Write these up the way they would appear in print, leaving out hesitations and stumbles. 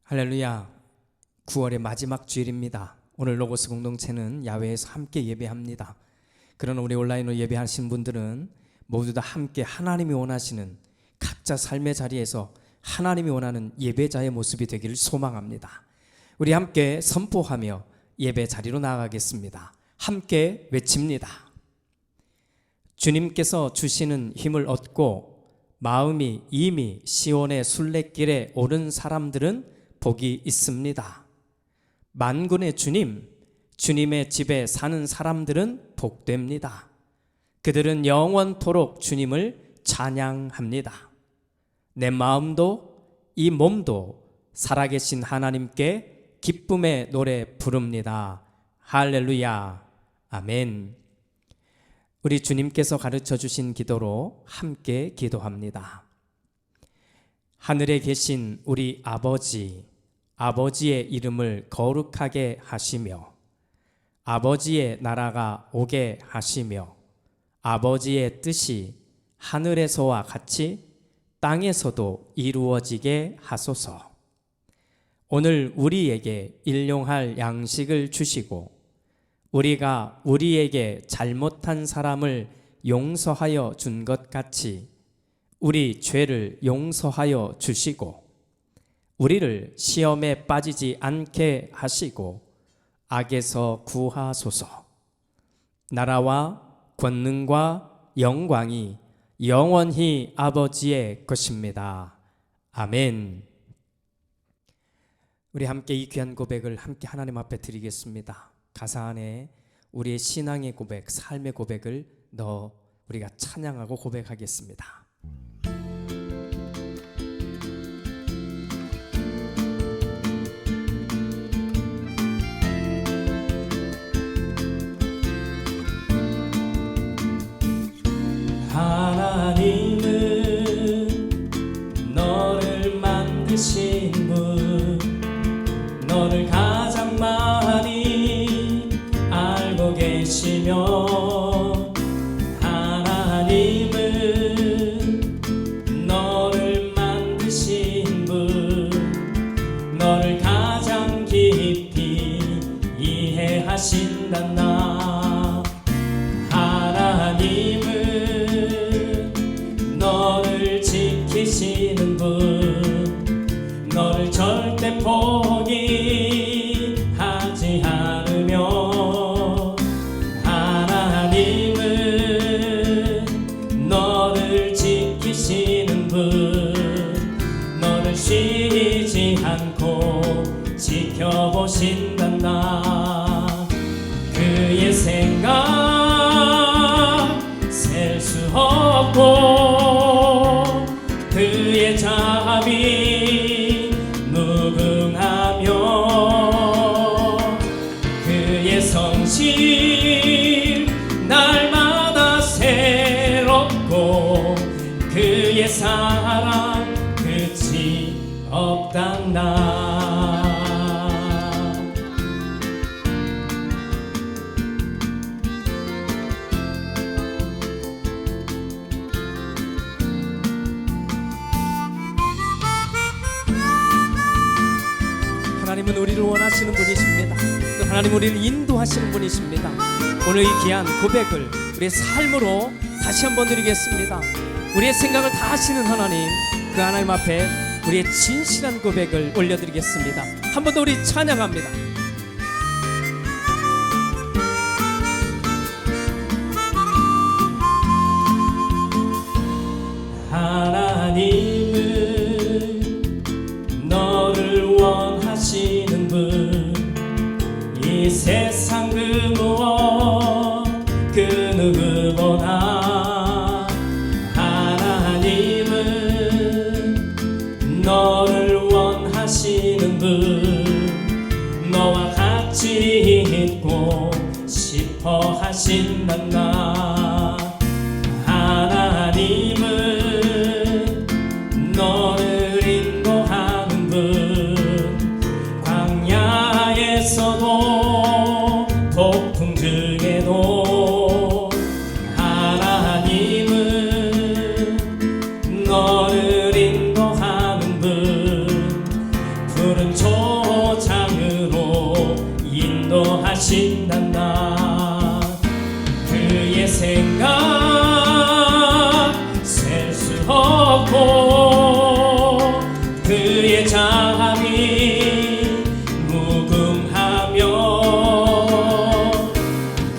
할렐루야. 9월의 마지막 주일입니다. 오늘 로고스 공동체는 야외에서 함께 예배합니다. 그러나 우리 온라인으로 예배하신 분들은 모두 다 함께 하나님이 원하시는 각자 삶의 자리에서 하나님이 원하는 예배자의 모습이 되기를 소망합니다. 우리 함께 선포하며 예배 자리로 나아가겠습니다. 함께 외칩니다. 주님께서 주시는 힘을 얻고 마음이 이미 시온의 순례길에 오른 사람들은 복이 있습니다. 만군의 주님, 주님의 집에 사는 사람들은 복됩니다. 그들은 영원토록 주님을 찬양합니다. 내 마음도 이 몸도 살아계신 하나님께 기쁨의 노래 부릅니다. 할렐루야. 아멘. 우리 주님께서 가르쳐 주신 기도로 함께 기도합니다. 하늘에 계신 우리 아버지의 이름을 거룩하게 하시며 아버지의 나라가 오게 하시며 아버지의 뜻이 하늘에서와 같이 땅에서도 이루어지게 하소서. 오늘 우리에게 일용할 양식을 주시고 우리가 우리에게 잘못한 사람을 용서하여 준 것 같이 우리 죄를 용서하여 주시고 우리를 시험에 빠지지 않게 하시고 악에서 구하소서. 나라와 권능과 영광이 영원히 아버지의 것입니다. 아멘. 우리 함께 이 귀한 고백을 함께 하나님 앞에 드리겠습니다. 가사 안에 우리의 신앙의 고백, 삶의 고백을 넣어 우리가 찬양하고 고백하겠습니다. 하나님은 너를 만드신 분, 너를 가장 많이 알고 계시며 하나님은 너를 만드신 분, 너를 가장 깊이 이해하신다. 나 하나님은 너를 지키시는 분, 너를 절대 포기하지 않으며 하나님은 너를 지키시는 분, 너를 쉬지 않고 지켜보신다. 나 그의 생각 셀 수 없고 그의 자비 무궁하며 그의 성실 날마다 새롭고 그의 사랑 끝이 없단다. 하나님은 우리를 원하시는 분이십니다. 또 하나님은 우리를 인도하시는 분이십니다. 오늘 이 귀한 고백을 우리의 삶으로 다시 한번 드리겠습니다. 우리의 생각을 다 아시는 하나님, 그 하나님 앞에 우리의 진실한 고백을 올려드리겠습니다. 한 번 더 우리 찬양합니다. 하나님은 너를 원하시는 분, 이 세상 그 무엇 그 누구보다 하나님은 너를 원하시는 분, 너와 같이 있고 싶어 하신단다. 하나님은 너를 인도하는 분, 광야에서도 폭풍 중에도 하나님은 너를 인도하는 분, 푸른 인도하신단다. 그의 생각 셀 수 없고 그의 자비 무궁하며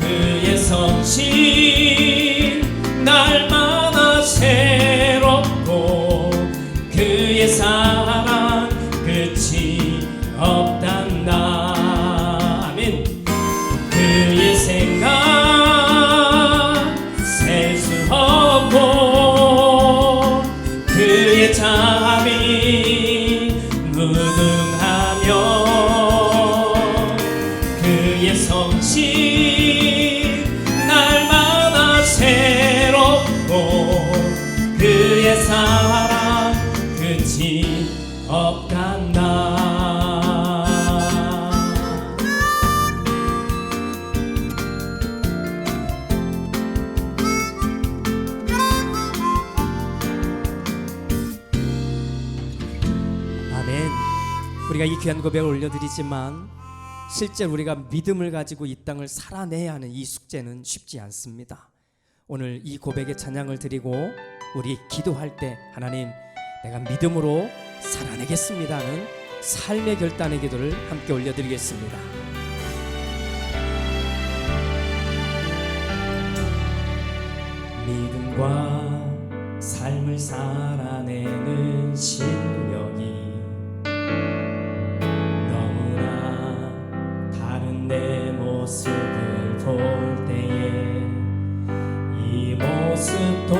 그의 성실 날마다 새롭고 그의 사랑 끝이 없단다. 아멘. 그의 생각 셀 수 없고 그의 자비 무궁하며 그의 성실 날마다 새롭고 그의 사랑 끝이 없단다. 아멘. 우리가 이 귀한 고백을 올려드리지만 실제 우리가 믿음을 가지고 이 땅을 살아내야 하는 이 숙제는 쉽지 않습니다. 오늘 이 고백의 찬양을 드리고 우리 기도할 때 하나님 내가 믿음으로 살아내겠습니다는 삶의 결단의 기도를 함께 올려드리겠습니다. 믿음과 삶을 살아내는 실력이 너무나 다른 내 모습을 볼 때에 이 모습도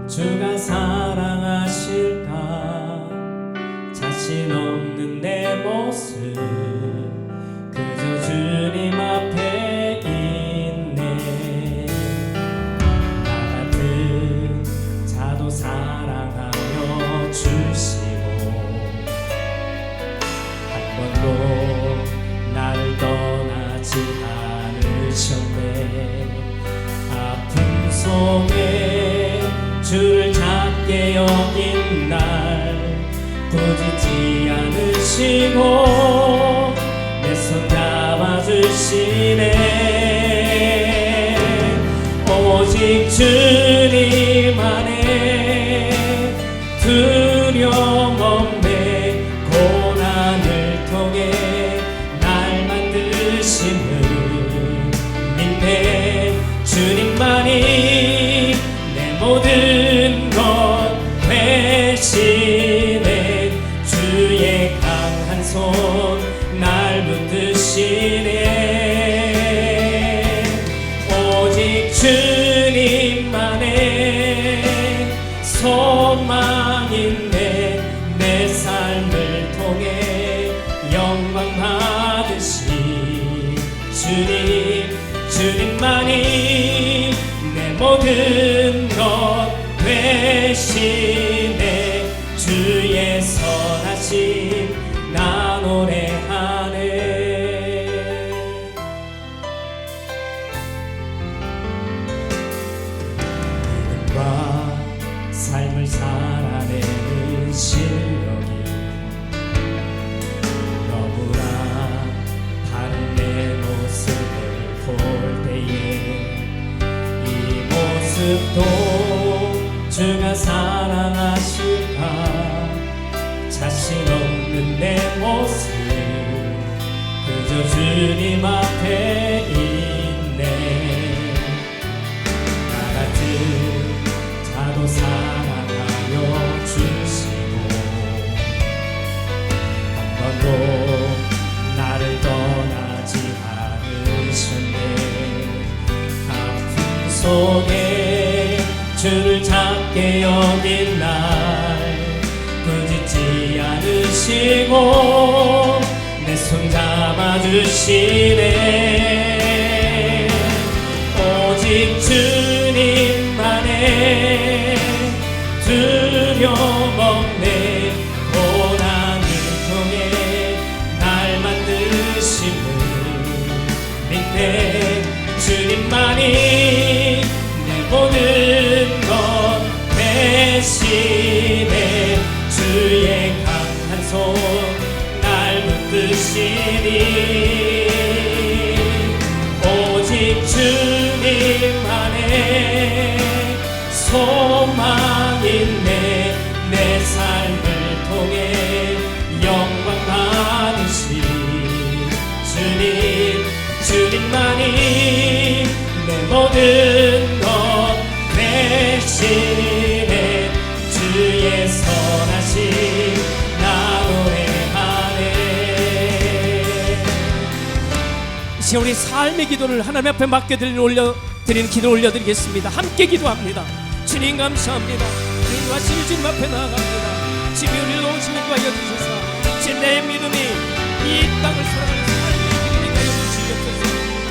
주가 사랑하실까 자신 없는 내 모습 그저 주님 앞에 있네. 나 같은 자도 사랑하여 주시고 한 번도 나를 떠나지 않으셨네. 아픔 속에 주를 찾게 여긴 날 꾸짖지 않으시고 내 손 잡아주시네. 오직 주님 안에 두려움 없네. 고난을 통해 날 만드심을 믿네. 주님만이 내 모든 것 대신에 주의 강한 손 날 붙드시네. 오직 주님만의 소망 있네. 내 삶을 통해 영광 받으신 주님만이 내 모든 것 대신에 주의 선하심 나 노래하네. 믿음과 삶을 살아내는 실력이 너무나 다른 내 모습을 볼 때에 이 모습도 주가 사랑하실까 자신 없는 내 모습 그저 주님 앞에 있네. 나 같은 자도 사랑하여 주시고 한 번도 나를 떠나지 않으셨네. 아픔 속에 주를 찾게 여긴 날 꾸짖지 않으시고 내 손 잡아주시네. 오직 주님만의 두려움 없네. 고난을 통해 날 만드심을 믿네. 주님만이 내 모든 것 대신에 주의 강한 손 날 붙드시니 주님만이 내 모든 것 대신해 주의 선하심 나 노래하네. 이 시간 우리 삶의 기도를 하나님 앞에 맡겨드리는 기도 올려드리겠습니다. 함께 기도합니다. 주님 감사합니다. 주님과 주님 앞에 나아갑니다. 집이 우리를 오시는 거하여 주소서. 지금 내 믿음이 이 땅을 살아가는 삶의 기름이 하여 주시옵소서.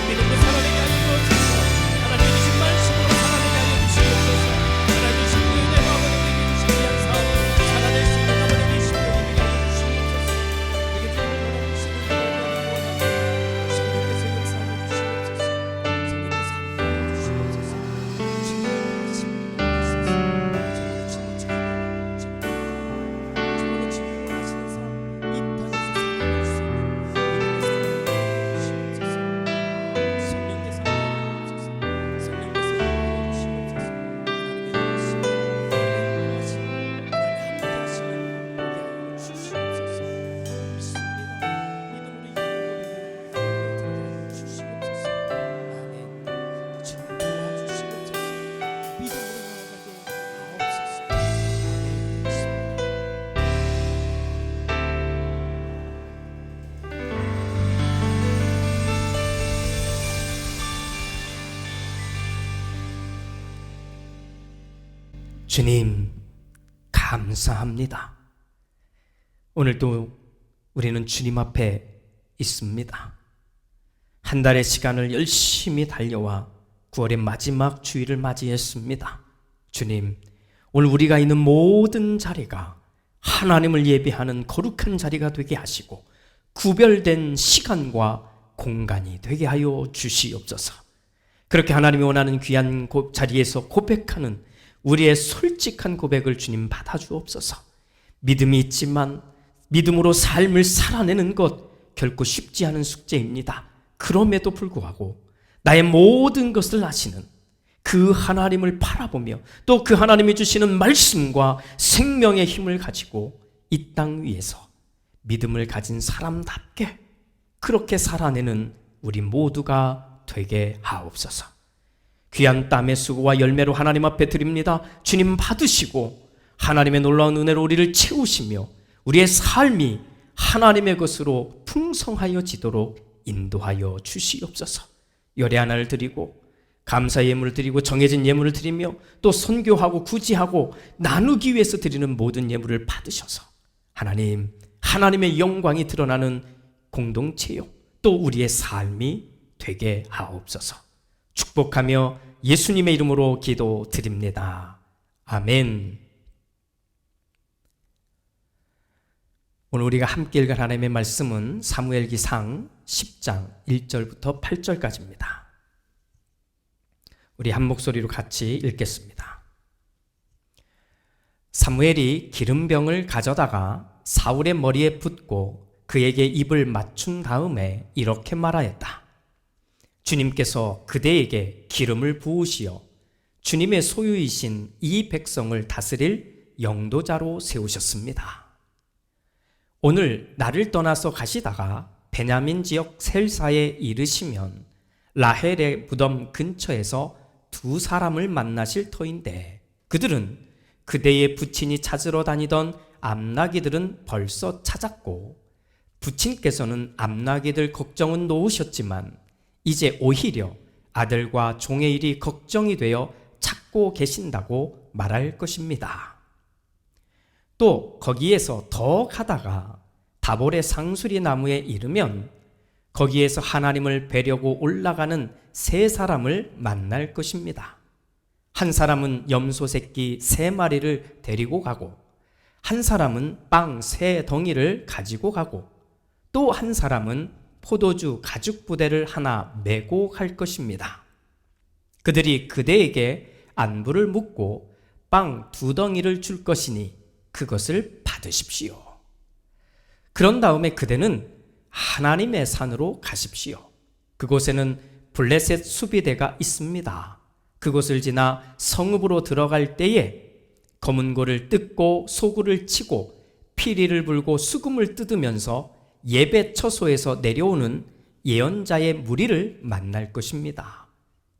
믿음으로 살아내게 하여 주옵소서. 하나님 주신 말씀으로 살아내게 하여 주시옵소서. 하나님 주신 은혜 아버지 주신 귀한 삶 살아낼 수 있는 아버지 주신 은혜가 하여 주시옵소서. 우리에게 주신 주님께서 역사하여 주시옵소서. 주님께서 함께하여 주시옵소서. 주님 감사합니다. 오늘도 우리는 주님 앞에 있습니다. 한 달의 시간을 열심히 달려와 9월의 마지막 주일을 맞이했습니다. 주님, 오늘 우리가 있는 모든 자리가 하나님을 예배하는 거룩한 자리가 되게 하시고 구별된 시간과 공간이 되게 하여 주시옵소서. 그렇게 하나님이 원하는 귀한 자리에서 고백하는 우리의 솔직한 고백을 주님 받아주옵소서. 믿음이 있지만 믿음으로 삶을 살아내는 것 결코 쉽지 않은 숙제입니다. 그럼에도 불구하고 나의 모든 것을 아시는 그 하나님을 바라보며 또 그 하나님이 주시는 말씀과 생명의 힘을 가지고 이 땅 위에서 믿음을 가진 사람답게 그렇게 살아내는 우리 모두가 되게 하옵소서. 귀한 땀의 수고와 열매로 하나님 앞에 드립니다. 주님 받으시고 하나님의 놀라운 은혜로 우리를 채우시며 우리의 삶이 하나님의 것으로 풍성하여지도록 인도하여 주시옵소서. 열애 하나를 드리고 감사 예물을 드리고 정해진 예물을 드리며 또 선교하고 구제하고 나누기 위해서 드리는 모든 예물을 받으셔서 하나님, 하나님의 영광이 드러나는 공동체요 또 우리의 삶이 되게 하옵소서. 축복하며 예수님의 이름으로 기도드립니다. 아멘. 오늘 우리가 함께 읽을 하나님의 말씀은 사무엘기상 10장 1절부터 8절까지입니다. 우리 한 목소리로 같이 읽겠습니다. 사무엘이 기름병을 가져다가 사울의 머리에 붓고 그에게 입을 맞춘 다음에 이렇게 말하였다. 주님께서 그대에게 기름을 부으시어 주님의 소유이신 이 백성을 다스릴 영도자로 세우셨습니다. 오늘 나를 떠나서 가시다가 베냐민 지역 셀사에 이르시면 라헬의 무덤 근처에서 두 사람을 만나실 터인데 그들은 그대의 부친이 찾으러 다니던 암나기들은 벌써 찾았고 부친께서는 암나기들 걱정은 놓으셨지만 이제 오히려 아들과 종의 일이 걱정이 되어 찾고 계신다고 말할 것입니다. 또 거기에서 더 가다가 다볼의 상수리 나무에 이르면 거기에서 하나님을 뵈려고 올라가는 세 사람을 만날 것입니다. 한 사람은 염소 새끼 3마리를 데리고 가고 한 사람은 빵 3덩이를 가지고 가고 또 한 사람은 포도주 가죽 부대를 하나 메고 갈 것입니다. 그들이 그대에게 안부를 묻고 빵 2덩이를 줄 것이니 그것을 받으십시오. 그런 다음에 그대는 하나님의 산으로 가십시오. 그곳에는 블레셋 수비대가 있습니다. 그곳을 지나 성읍으로 들어갈 때에 검은고를 뜯고 소구를 치고 피리를 불고 수금을 뜯으면서 예배 처소에서 내려오는 예언자의 무리를 만날 것입니다.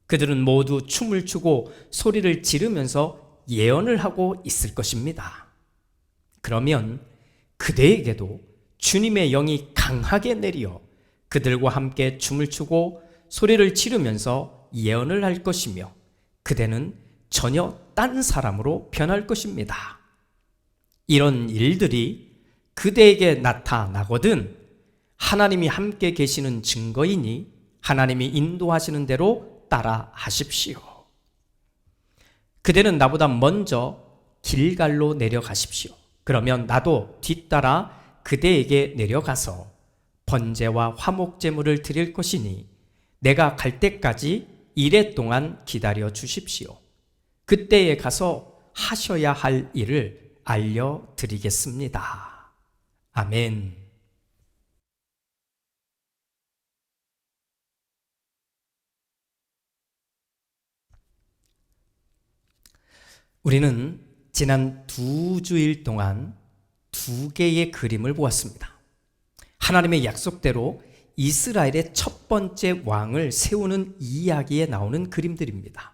그들은 모두 춤을 추고 소리를 지르면서 예언을 하고 있을 것입니다. 그러면 그대에게도 주님의 영이 강하게 내려 그들과 함께 춤을 추고 소리를 지르면서 예언을 할 것이며 그대는 전혀 딴 사람으로 변할 것입니다. 이런 일들이 그대에게 나타나거든 하나님이 함께 계시는 증거이니 하나님이 인도하시는 대로 따라 하십시오. 그대는 나보다 먼저 길갈로 내려가십시오. 그러면 나도 뒤따라 그대에게 내려가서 번제와 화목제물을 드릴 것이니 내가 갈 때까지 이래 동안 기다려 주십시오. 그때에 가서 하셔야 할 일을 알려드리겠습니다. 아멘. 우리는 지난 2주일 동안 2개의 그림을 보았습니다. 하나님의 약속대로 이스라엘의 첫 번째 왕을 세우는 이야기에 나오는 그림들입니다.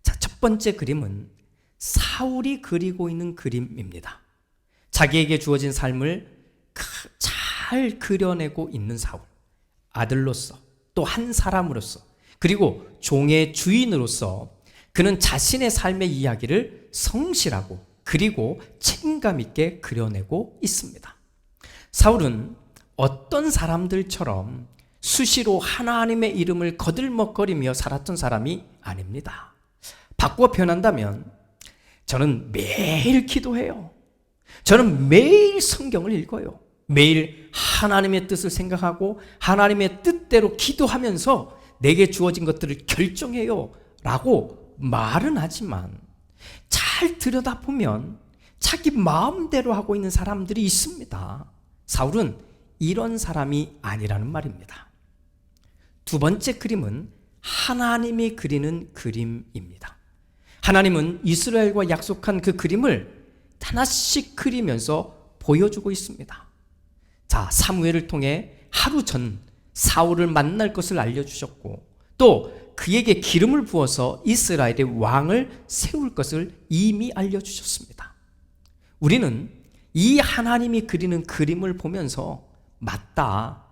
자, 첫 번째 그림은 사울이 그리고 있는 그림입니다. 자기에게 주어진 삶을 잘 그려내고 있는 사울. 아들로서, 또 한 사람으로서, 그리고 종의 주인으로서 그는 자신의 삶의 이야기를 성실하고 그리고 책임감 있게 그려내고 있습니다. 사울은 어떤 사람들처럼 수시로 하나님의 이름을 거들먹거리며 살았던 사람이 아닙니다. 바꾸어 표현한다면 저는 매일 기도해요. 저는 매일 성경을 읽어요. 매일 하나님의 뜻을 생각하고 하나님의 뜻대로 기도하면서 내게 주어진 것들을 결정해요 라고 말은 하지만 잘 들여다보면 자기 마음대로 하고 있는 사람들이 있습니다. 사울은 이런 사람이 아니라는 말입니다. 두 번째 그림은 하나님이 그리는 그림입니다. 하나님은 이스라엘과 약속한 그 그림을 하나씩 그리면서 보여주고 있습니다. 자, 사무엘을 통해 하루 전 사울을 만날 것을 알려주셨고 또 그에게 기름을 부어서 이스라엘의 왕을 세울 것을 이미 알려주셨습니다. 우리는 이 하나님이 그리는 그림을 보면서 맞다.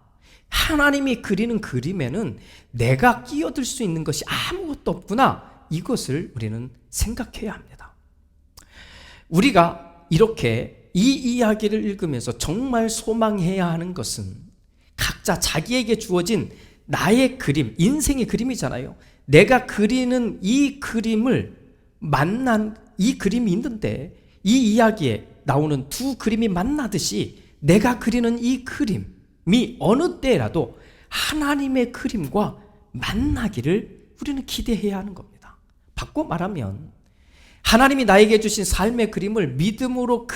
하나님이 그리는 그림에는 내가 끼어들 수 있는 것이 아무것도 없구나. 이것을 우리는 생각해야 합니다. 우리가 이렇게 이 이야기를 읽으면서 정말 소망해야 하는 것은 각자 자기에게 주어진 나의 그림, 인생의 그림이잖아요. 내가 그리는 이 그림을 만난 이 그림이 있는데 이 이야기에 나오는 두 그림이 만나듯이 내가 그리는 이 그림이 어느 때라도 하나님의 그림과 만나기를 우리는 기대해야 하는 겁니다. 바꿔 말하면 하나님이 나에게 주신 삶의 그림을 믿음으로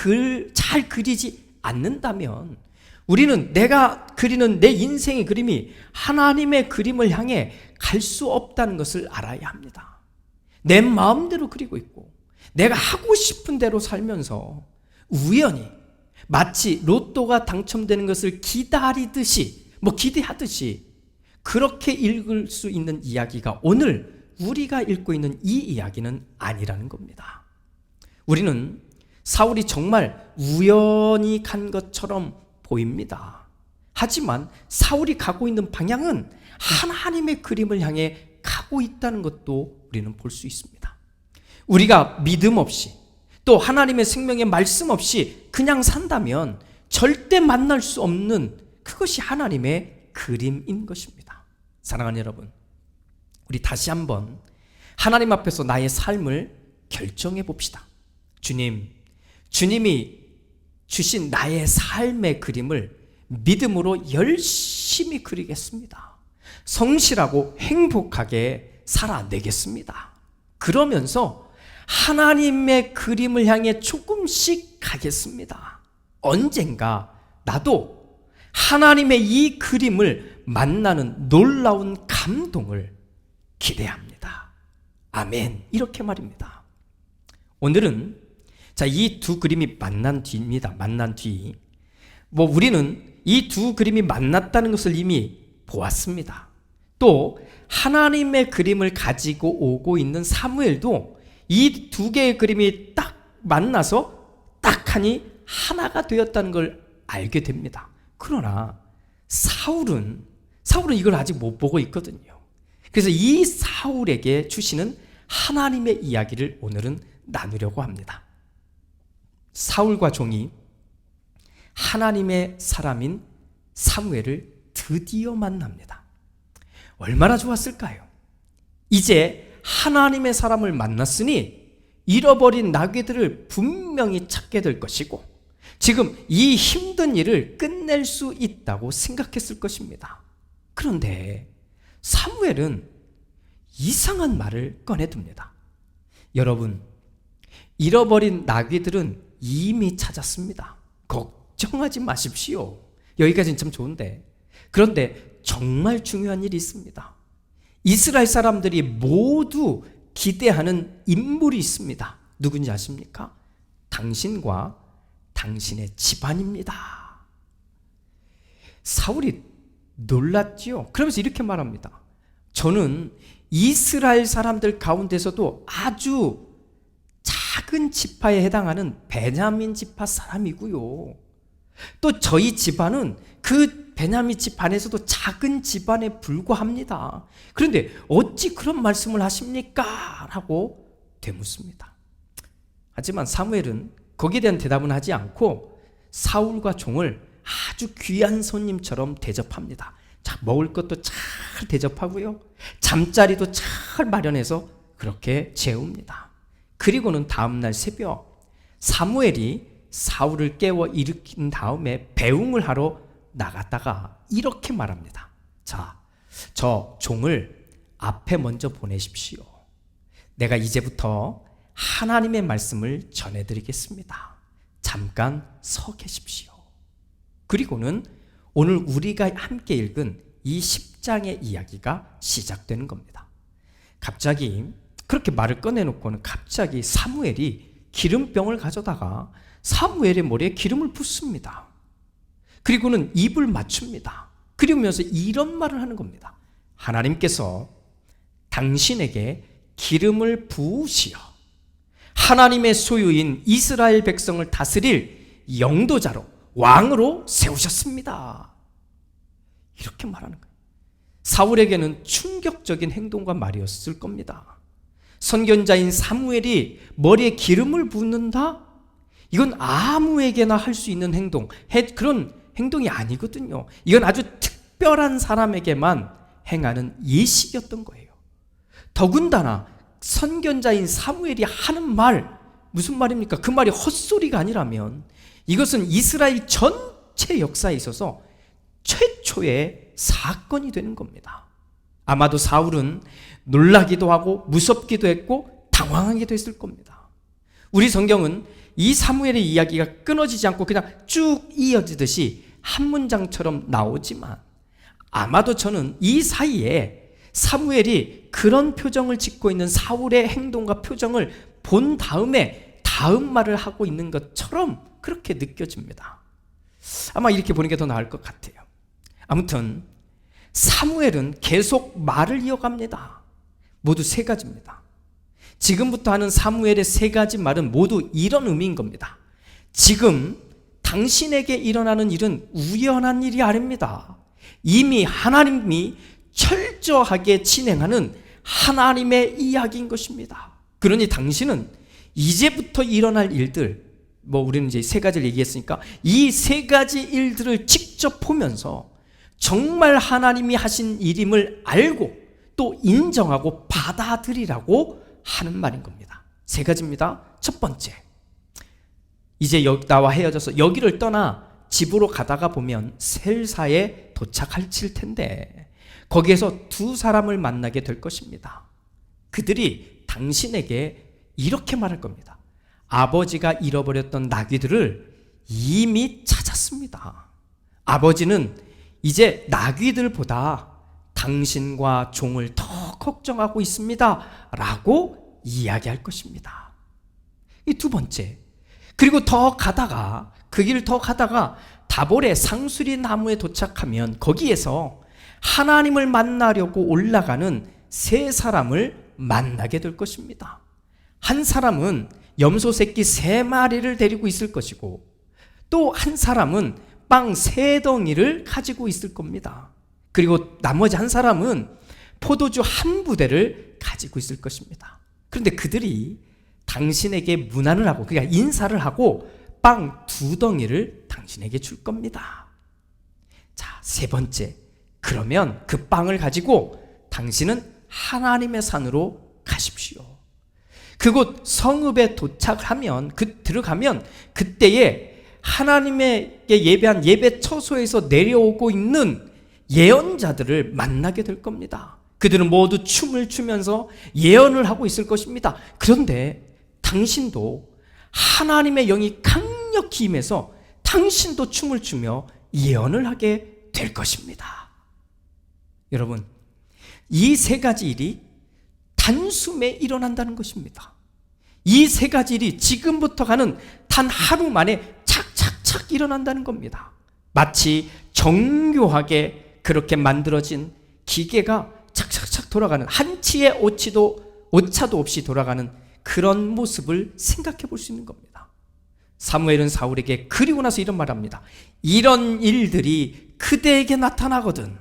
잘 그리지 않는다면 우리는 내가 그리는 내 인생의 그림이 하나님의 그림을 향해 갈 수 없다는 것을 알아야 합니다. 내 마음대로 그리고 있고 내가 하고 싶은 대로 살면서 우연히 마치 로또가 당첨되는 것을 기다리듯이 기대하듯이 그렇게 읽을 수 있는 이야기가 오늘 우리가 읽고 있는 이 이야기는 아니라는 겁니다. 우리는 사울이 정말 우연히 간 것처럼 보입니다. 하지만 사울이 가고 있는 방향은 하나님의 그림을 향해 가고 있다는 것도 우리는 볼 수 있습니다. 우리가 믿음 없이 또 하나님의 생명의 말씀 없이 그냥 산다면 절대 만날 수 없는 그것이 하나님의 그림인 것입니다. 사랑하는 여러분, 우리 다시 한번 하나님 앞에서 나의 삶을 결정해 봅시다. 주님이 주신 나의 삶의 그림을 믿음으로 열심히 그리겠습니다. 성실하고 행복하게 살아내겠습니다. 그러면서 하나님의 그림을 향해 조금씩 가겠습니다. 언젠가 나도 하나님의 이 그림을 만나는 놀라운 감동을 기대합니다. 아멘. 이렇게 말입니다. 오늘은 이 두 그림이 만난 뒤입니다. 만난 뒤. 우리는 이 두 그림이 만났다는 것을 이미 보았습니다. 또 하나님의 그림을 가지고 오고 있는 사무엘도 이 두 개의 그림이 딱 만나서 딱 하니 하나가 되었다는 걸 알게 됩니다. 그러나 사울은 이걸 아직 못 보고 있거든요. 그래서 이 사울에게 주시는 하나님의 이야기를 오늘은 나누려고 합니다. 사울과 종이 하나님의 사람인 사무엘을 드디어 만납니다. 얼마나 좋았을까요? 이제 하나님의 사람을 만났으니 잃어버린 나귀들을 분명히 찾게 될 것이고 지금 이 힘든 일을 끝낼 수 있다고 생각했을 것입니다. 그런데 사무엘은 이상한 말을 꺼내듭니다. 여러분, 잃어버린 나귀들은 이미 찾았습니다. 걱정하지 마십시오. 여기까지는 참 좋은데, 그런데 정말 중요한 일이 있습니다. 이스라엘 사람들이 모두 기대하는 인물이 있습니다. 누군지 아십니까? 당신과 당신의 집안입니다. 사울이 놀랐지요. 그러면서 이렇게 말합니다. 저는 이스라엘 사람들 가운데서도 아주 작은 지파에 해당하는 베냐민 지파 사람이고요. 또 저희 집안은 그 베냐민 집안에서도 작은 집안에 불과합니다. 그런데 어찌 그런 말씀을 하십니까? 라고 되묻습니다. 하지만 사무엘은 거기에 대한 대답은 하지 않고 사울과 종을 아주 귀한 손님처럼 대접합니다. 자, 먹을 것도 잘 대접하고요. 잠자리도 잘 마련해서 그렇게 재웁니다. 그리고는 다음날 새벽 사무엘이 사울을 깨워 일으킨 다음에 배웅을 하러 나갔다가 이렇게 말합니다. 자, 저 종을 앞에 먼저 보내십시오. 내가 이제부터 하나님의 말씀을 전해드리겠습니다. 잠깐 서 계십시오. 그리고는 오늘 우리가 함께 읽은 이 10장의 이야기가 시작되는 겁니다. 갑자기 그렇게 말을 꺼내놓고는 갑자기 사무엘이 기름병을 가져다가 사무엘의 머리에 기름을 붓습니다. 그리고는 입을 맞춥니다. 그러면서 이런 말을 하는 겁니다. 하나님께서 당신에게 기름을 부으시어 하나님의 소유인 이스라엘 백성을 다스릴 영도자로 왕으로 세우셨습니다. 이렇게 말하는 거예요. 사울에게는 충격적인 행동과 말이었을 겁니다. 선견자인 사무엘이 머리에 기름을 붓는다? 이건 아무에게나 할 수 있는 행동, 그런 행동이 아니거든요. 이건 아주 특별한 사람에게만 행하는 예식이었던 거예요. 더군다나 선견자인 사무엘이 하는 말, 무슨 말입니까? 그 말이 헛소리가 아니라면 이것은 이스라엘 전체 역사에 있어서 최초의 사건이 되는 겁니다. 아마도 사울은 놀라기도 하고 무섭기도 했고 당황하기도 했을 겁니다. 우리 성경은 이 사무엘의 이야기가 끊어지지 않고 그냥 쭉 이어지듯이 한 문장처럼 나오지만 아마도 저는 이 사이에 사무엘이 그런 표정을 짓고 있는 사울의 행동과 표정을 본 다음에 다음 말을 하고 있는 것처럼 그렇게 느껴집니다. 아마 이렇게 보는 게 더 나을 것 같아요. 아무튼 사무엘은 계속 말을 이어갑니다. 모두 세 가지입니다. 지금부터 하는 사무엘의 세 가지 말은 모두 이런 의미인 겁니다. 지금 당신에게 일어나는 일은 우연한 일이 아닙니다. 이미 하나님이 철저하게 진행하는 하나님의 이야기인 것입니다. 그러니 당신은 이제부터 일어날 일들, 우리는 이제 세 가지를 얘기했으니까 이 세 가지 일들을 직접 보면서 정말 하나님이 하신 일임을 알고 또 인정하고 받아들이라고 하는 말인 겁니다. 세 가지입니다. 첫 번째, 이제 나와 헤어져서 여기를 떠나 집으로 가다가 보면 셀사에 도착할 텐데 거기에서 두 사람을 만나게 될 것입니다. 그들이 당신에게 이렇게 말할 겁니다. 아버지가 잃어버렸던 나귀들을 이미 찾았습니다. 아버지는 이제 나귀들보다 당신과 종을 더 걱정하고 있습니다. 라고 이야기할 것입니다. 이 두 번째, 그리고 그 길을 더 가다가 다볼의 상수리 나무에 도착하면 거기에서 하나님을 만나려고 올라가는 세 사람을 만나게 될 것입니다. 한 사람은 염소 새끼 3마리를 데리고 있을 것이고, 또 한 사람은 빵 3덩이를 가지고 있을 겁니다. 그리고 나머지 한 사람은 포도주 1부대를 가지고 있을 것입니다. 그런데 그들이 당신에게 문안을 하고, 그러니까 인사를 하고 빵 2덩이를 당신에게 줄 겁니다. 자, 3번째, 그러면 그 빵을 가지고 당신은 하나님의 산으로 가십시오. 그곳 성읍에 도착하면, 들어가면 그때에 하나님에게 예배한 예배 처소에서 내려오고 있는 예언자들을 만나게 될 겁니다. 그들은 모두 춤을 추면서 예언을 하고 있을 것입니다. 그런데 당신도 하나님의 영이 강력히 임해서 당신도 춤을 추며 예언을 하게 될 것입니다. 여러분, 이 3가지 일이 단숨에 일어난다는 것입니다. 이 3가지 일이 지금부터 가는 단 하루 만에 착착착 일어난다는 겁니다. 마치 정교하게 그렇게 만들어진 기계가 착착착 돌아가는, 한치의 오차도 없이 돌아가는 그런 모습을 생각해 볼 수 있는 겁니다. 사무엘은 사울에게 그리고 나서 이런 말을 합니다. 이런 일들이 그대에게 나타나거든,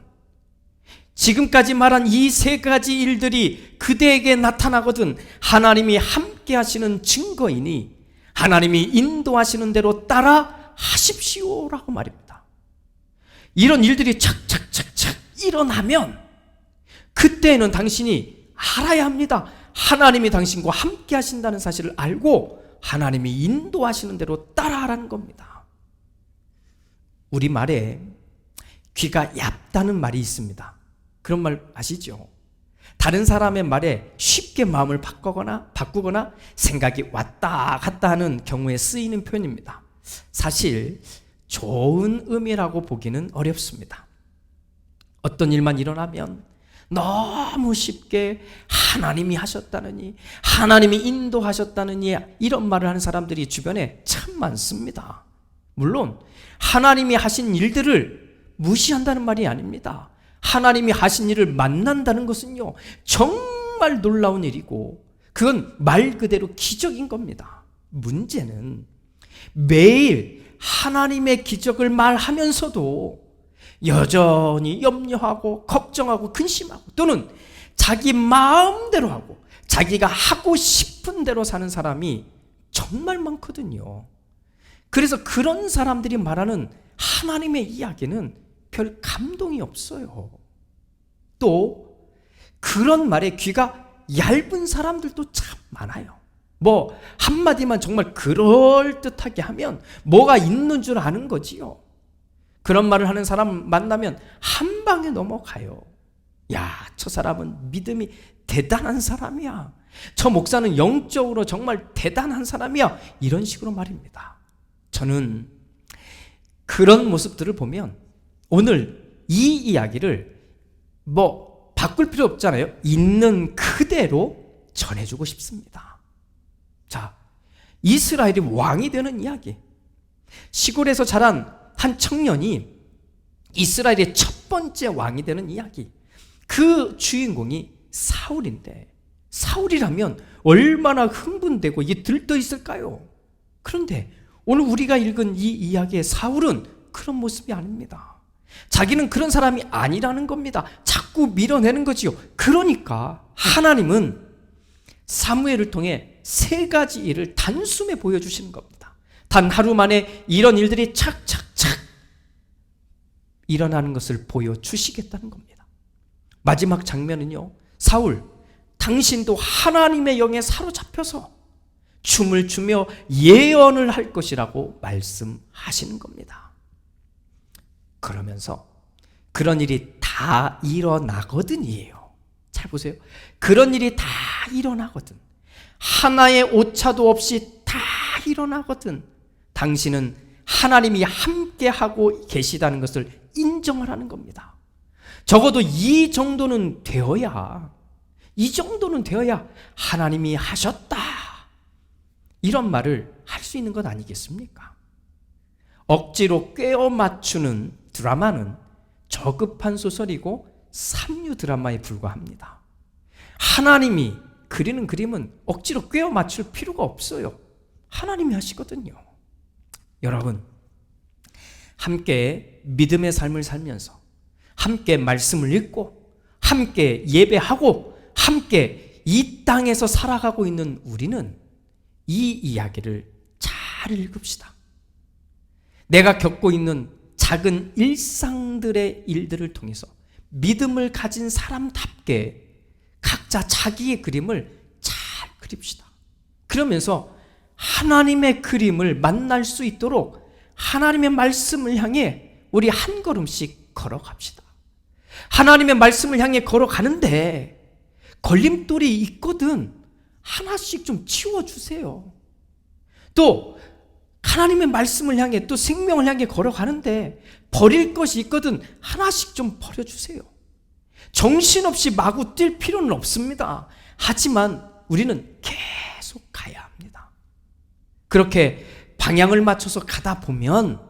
지금까지 말한 이 3가지 일들이 그대에게 나타나거든 하나님이 함께 하시는 증거이니 하나님이 인도하시는 대로 따라 하십시오라고 말입니다. 이런 일들이 착착착착 일어나면 그때에는 당신이 알아야 합니다. 하나님이 당신과 함께 하신다는 사실을 알고 하나님이 인도하시는 대로 따라하라는 겁니다. 우리말에 귀가 얇다는 말이 있습니다. 그런 말 아시죠? 다른 사람의 말에 쉽게 마음을 바꾸거나 생각이 왔다 갔다 하는 경우에 쓰이는 표현입니다. 사실 좋은 의미라고 보기는 어렵습니다. 어떤 일만 일어나면 너무 쉽게 하나님이 하셨다느니, 하나님이 인도하셨다느니 이런 말을 하는 사람들이 주변에 참 많습니다. 물론 하나님이 하신 일들을 무시한다는 말이 아닙니다. 하나님이 하신 일을 만난다는 것은요, 정말 놀라운 일이고 그건 말 그대로 기적인 겁니다. 문제는 매일 하나님의 기적을 말하면서도 여전히 염려하고 걱정하고 근심하고 또는 자기 마음대로 하고 자기가 하고 싶은 대로 사는 사람이 정말 많거든요. 그래서 그런 사람들이 말하는 하나님의 이야기는 별 감동이 없어요. 또 그런 말에 귀가 얇은 사람들도 참 많아요. 뭐 한마디만 정말 그럴듯하게 하면 뭐가 있는 줄 아는 거지요. 그런 말을 하는 사람 만나면 한 방에 넘어가요. 야, 저 사람은 믿음이 대단한 사람이야. 저 목사는 영적으로 정말 대단한 사람이야. 이런 식으로 말입니다. 저는 그런 모습들을 보면 오늘 이 이야기를 뭐 바꿀 필요 없잖아요. 있는 그대로 전해주고 싶습니다. 자, 이스라엘이 왕이 되는 이야기. 시골에서 자란 한 청년이 이스라엘의 첫 번째 왕이 되는 이야기. 그 주인공이 사울인데, 사울이라면 얼마나 흥분되고 이게 들떠 있을까요? 그런데 오늘 우리가 읽은 이 이야기의 사울은 그런 모습이 아닙니다. 자기는 그런 사람이 아니라는 겁니다. 자꾸 밀어내는 거지요. 그러니까 하나님은 사무엘을 통해 3가지 일을 단숨에 보여주시는 겁니다. 단 하루 만에 이런 일들이 착착착 일어나는 것을 보여주시겠다는 겁니다. 마지막 장면은요, 사울, 당신도 하나님의 영에 사로잡혀서 춤을 추며 예언을 할 것이라고 말씀하시는 겁니다. 그러면서 그런 일이 다 일어나거든이에요. 잘 보세요. 그런 일이 다 일어나거든. 하나의 오차도 없이 다 일어나거든. 당신은 하나님이 함께하고 계시다는 것을 인정을 하는 겁니다. 적어도 이 정도는 되어야 하나님이 하셨다, 이런 말을 할 수 있는 것 아니겠습니까? 억지로 꿰어 맞추는 드라마는 저급한 소설이고 삼류 드라마에 불과합니다. 하나님이 그리는 그림은 억지로 꿰어 맞출 필요가 없어요. 하나님이 하시거든요. 여러분, 함께 믿음의 삶을 살면서 함께 말씀을 읽고 함께 예배하고 함께 이 땅에서 살아가고 있는 우리는 이 이야기를 잘 읽읍시다. 내가 겪고 있는 작은 일상들의 일들을 통해서 믿음을 가진 사람답게 각자 자기의 그림을 잘 그립시다. 그러면서 하나님의 그림을 만날 수 있도록 하나님의 말씀을 향해 우리 한 걸음씩 걸어갑시다. 하나님의 말씀을 향해 걸어가는데 걸림돌이 있거든 하나씩 좀 치워주세요. 또 하나님의 말씀을 향해 또 생명을 향해 걸어가는데 버릴 것이 있거든 하나씩 좀 버려주세요. 정신없이 마구 뛸 필요는 없습니다. 하지만 우리는 계속 가야 합니다. 그렇게 방향을 맞춰서 가다 보면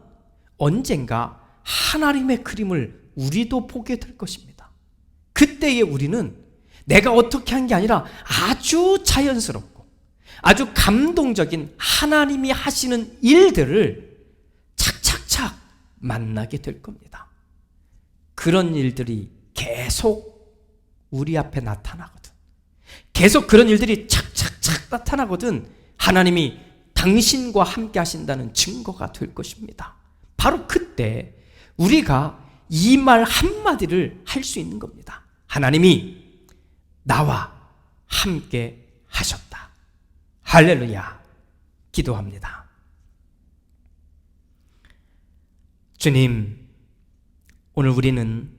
언젠가 하나님의 그림을 우리도 보게 될 것입니다. 그때에 우리는 내가 어떻게 한 게 아니라 아주 자연스럽고 아주 감동적인 하나님이 하시는 일들을 착착착 만나게 될 겁니다. 그런 일들이 계속 우리 앞에 나타나거든. 계속 그런 일들이 착착착 나타나거든. 하나님이 당신과 함께 하신다는 증거가 될 것입니다. 바로 그때 우리가 이 말 한마디를 할 수 있는 겁니다. 하나님이 나와 함께 하셨다. 할렐루야. 기도합니다. 주님, 오늘 우리는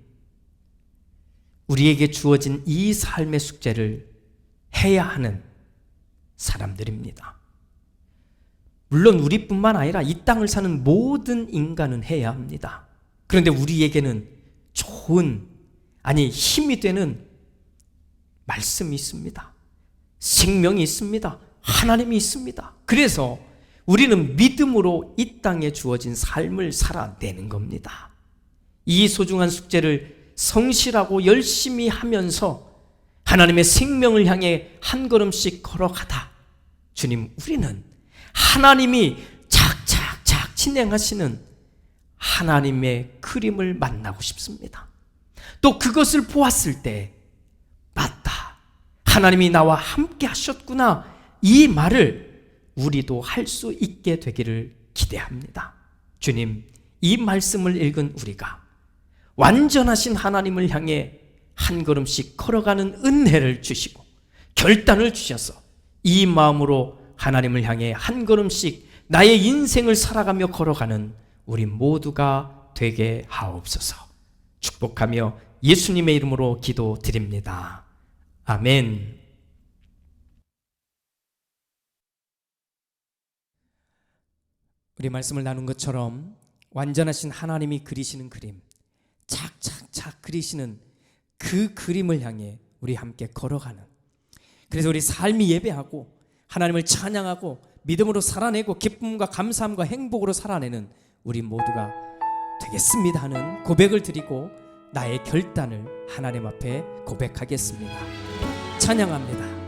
우리에게 주어진 이 삶의 숙제를 해야 하는 사람들입니다. 물론 우리뿐만 아니라 이 땅을 사는 모든 인간은 해야 합니다. 그런데 우리에게는 좋은, 아니 힘이 되는 말씀이 있습니다. 생명이 있습니다. 하나님이 있습니다. 그래서 우리는 믿음으로 이 땅에 주어진 삶을 살아내는 겁니다. 이 소중한 숙제를 성실하고 열심히 하면서 하나님의 생명을 향해 한 걸음씩 걸어가다 주님, 우리는 하나님이 착착착 진행하시는 하나님의 그림을 만나고 싶습니다. 또 그것을 보았을 때 맞다, 하나님이 나와 함께 하셨구나, 이 말을 우리도 할 수 있게 되기를 기대합니다. 주님, 이 말씀을 읽은 우리가 완전하신 하나님을 향해 한 걸음씩 걸어가는 은혜를 주시고 결단을 주셔서 이 마음으로 하나님을 향해 한 걸음씩 나의 인생을 살아가며 걸어가는 우리 모두가 되게 하옵소서. 축복하며 예수님의 이름으로 기도드립니다. 아멘. 우리 말씀을 나눈 것처럼 완전하신 하나님이 그리시는 그림, 착착착 그리시는 그 그림을 향해 우리 함께 걸어가는, 그래서 우리 삶이 예배하고 하나님을 찬양하고 믿음으로 살아내고 기쁨과 감사함과 행복으로 살아내는 우리 모두가 되겠습니다 하는 고백을 드리고 나의 결단을 하나님 앞에 고백하겠습니다. 찬양합니다.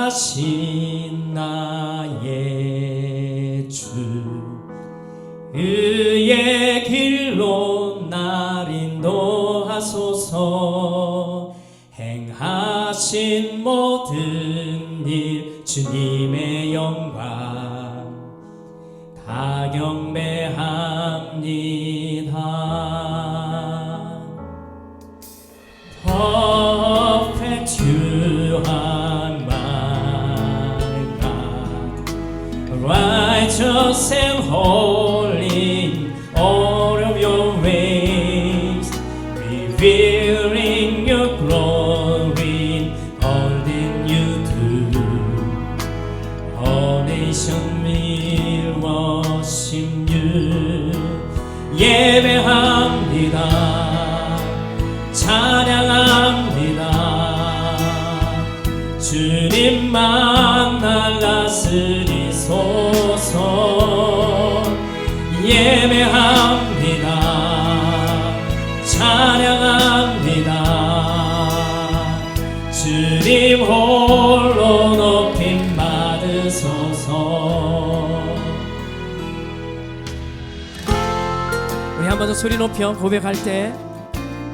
완전하신 나의 주, 그의 길로 날 인도하소서. 행하신 모든 일 주님의 영광 다 경배합니다. Perpetual my God, righteous and holy, all of your ways, revealing your glory, all that you do. All nation will worship you. 예배합니다. 찬양합니다. 주님만 날 다스리소서. 예배합니다. 찬양합니다. 주님 홀로 높임 받으소서. 우리 한 번 더 소리 높여 고백할 때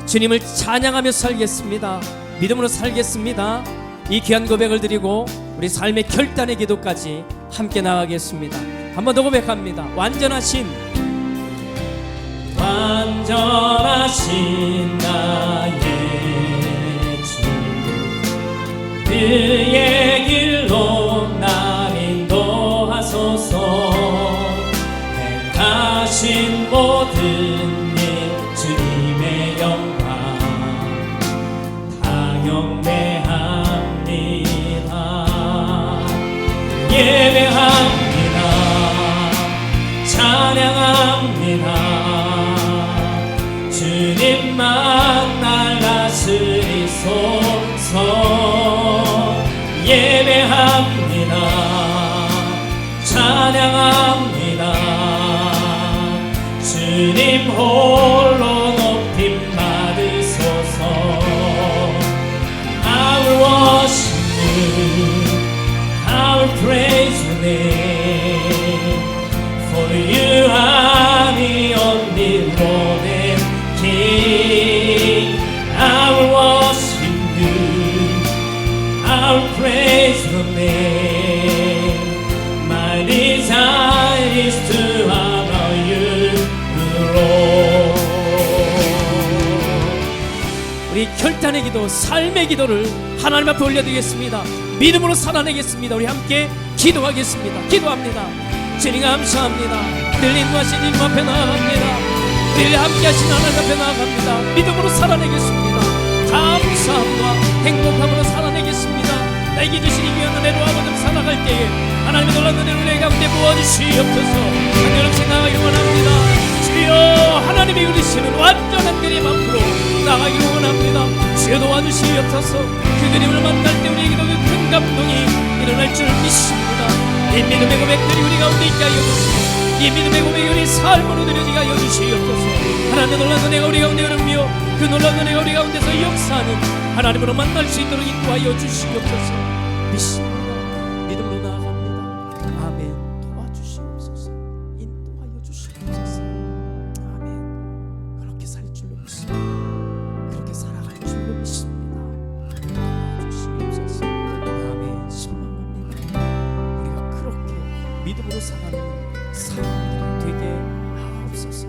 주님을 찬양하며 살겠습니다. 믿음으로 살겠습니다. 이 귀한 고백을 드리고 우리 삶의 결단의 기도까지 함께 나가겠습니다. 한 번 더 고백합니다. 완전하신 나의 주, 그의 길로 날 인도하소서. 행하신 모든 일 주님의 영광 다 경배합니다. 예배합니다. 찬양합니다. 주님만 날 다스리소서. 예배합니다. 찬양합니다. 주님 홀로 높임 받으소서. I will worship you, I will praise your name, for you are the only Lord and King. I will worship you, I will praise your name. My desire is to honor you, Lord. 우리 결단의 기도, 삶의 기도를 하나님 앞에 올려드리겠습니다. 믿음으로 살아내겠습니다. 우리 함께 기도하겠습니다. 기도합니다. 주님 감사합니다. 늘 인도하신 주님 앞에 나아갑니다. 늘 함께하신 하나님 앞에 나아갑니다. 믿음으로 살아내겠습니다. 감사함과 행복함으로 살아내겠습니다. 나에게 주신 이 귀한 은혜로 아버지 살아갈 때에 하나님의 놀라운 은혜를 내 가운데 부어주시옵소서. 한결없이 나가기를 원합니다. 주여, 하나님이 그리시는 완전한 그림 앞으로 나가기를 원합니다. 주여 도와주시옵소서. 그 그림을 만날 때 우리에게도 그 큰 감동이 일어날 줄 믿습니다. 이 믿음의 고백들이 우리 가운데 있게 하여 주시고, 이 믿음의 고백이 우리 삶으로 드려지게 하여 주시옵소서. 하나님의 놀라운 은혜가 우리 가운데 흐르며 그 놀라운 은혜가 우리 가운데서 역사하는 하나님으로 만날 수 있도록 인도하여 주시옵소서. 믿습니다. 믿음으로 나아갑니다. 아멘. 도와주시옵소서. 인도하여 주시옵소서. 아멘. 그렇게 살 줄로 믿습니다. 그렇게 살아갈 줄로 믿습니다. 도와주시옵소서. 아멘. 신망합니다. 우리가 그렇게 믿음으로 살아가는 사람들이 되게 하옵소서.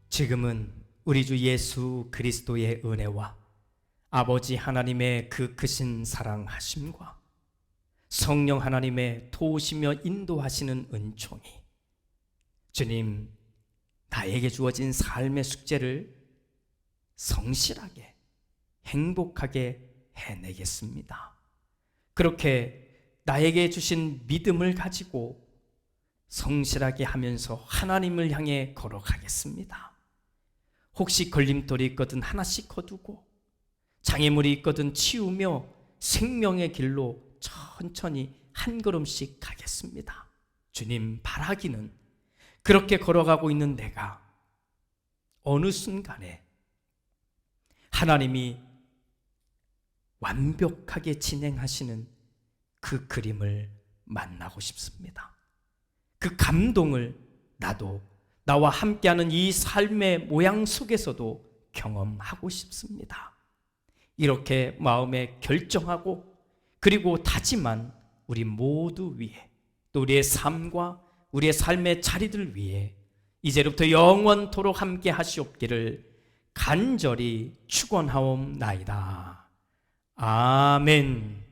지금은 우리 주 예수 그리스도의 은혜와 아버지 하나님의 그 크신 사랑하심과 성령 하나님의 도우시며 인도하시는 은총이 주님, 나에게 주어진 삶의 숙제를 성실하게 행복하게 해내겠습니다. 그렇게 나에게 주신 믿음을 가지고 성실하게 하면서 하나님을 향해 걸어가겠습니다. 혹시 걸림돌이 있거든 하나씩 거두고, 장애물이 있거든 치우며 생명의 길로 천천히 한 걸음씩 가겠습니다. 주님, 바라기는 그렇게 걸어가고 있는 내가 어느 순간에 하나님이 완벽하게 진행하시는 그 그림을 만나고 싶습니다. 그 감동을 나도 나와 함께하는 이 삶의 모양 속에서도 경험하고 싶습니다. 이렇게 마음에 결정하고 그리고 다짐한 우리 모두 위에, 또 우리의 삶과 우리의 삶의 자리들 위에 이제부터 영원토록 함께 하시옵기를 간절히 축원하옵나이다. 아멘.